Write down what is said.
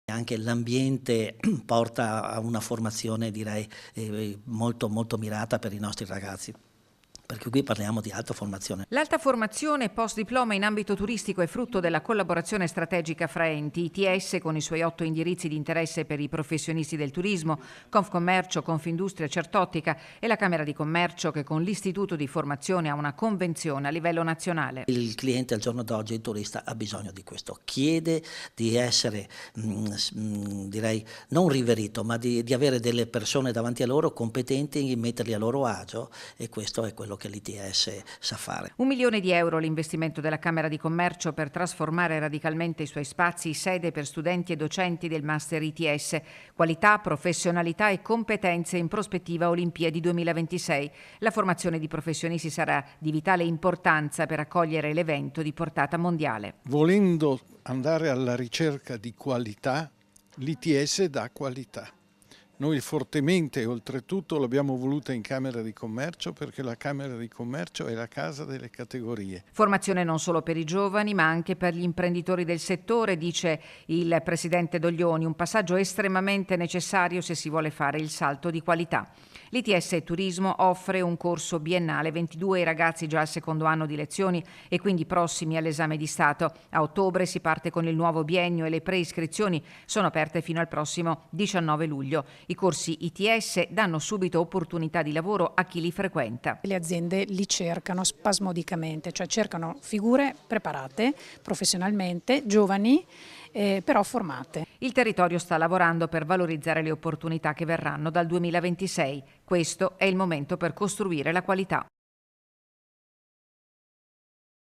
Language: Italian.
Anche l'ambiente porta a una formazione, direi, molto mirata per i nostri ragazzi. Perché qui parliamo di alta formazione. L'alta formazione post diploma in ambito turistico è frutto della collaborazione strategica fra enti, ITS con i suoi 8 indirizzi di interesse per i professionisti del turismo, Confcommercio, Confindustria, Certottica e la Camera di Commercio che con l'Istituto di Formazione ha una convenzione a livello nazionale. Il cliente al giorno d'oggi, il turista, ha bisogno di questo, chiede di essere, direi, non riverito, ma di avere delle persone davanti a loro competenti, metterli a loro agio, e questo è quello che l'ITS sa fare. 1 milione di euro l'investimento della Camera di Commercio per trasformare radicalmente i suoi spazi sede per studenti e docenti del Master ITS. Qualità, professionalità e competenze in prospettiva Olimpiadi 2026. La formazione di professionisti sarà di vitale importanza per accogliere l'evento di portata mondiale. Volendo andare alla ricerca di qualità, l'ITS dà qualità. Noi fortemente, oltretutto, l'abbiamo voluta in Camera di Commercio perché la Camera di Commercio è la casa delle categorie. Formazione non solo per i giovani ma anche per gli imprenditori del settore, dice il presidente Doglioni, un passaggio estremamente necessario se si vuole fare il salto di qualità. L'ITS Turismo offre un corso biennale, 22 ragazzi già al secondo anno di lezioni e quindi prossimi all'esame di Stato. A ottobre si parte con il nuovo biennio e le preiscrizioni sono aperte fino al prossimo 19 luglio. I corsi ITS danno subito opportunità di lavoro a chi li frequenta. Le aziende li cercano spasmodicamente, cioè cercano figure preparate professionalmente, giovani, però formate. Il territorio sta lavorando per valorizzare le opportunità che verranno dal 2026. Questo è il momento per costruire la qualità.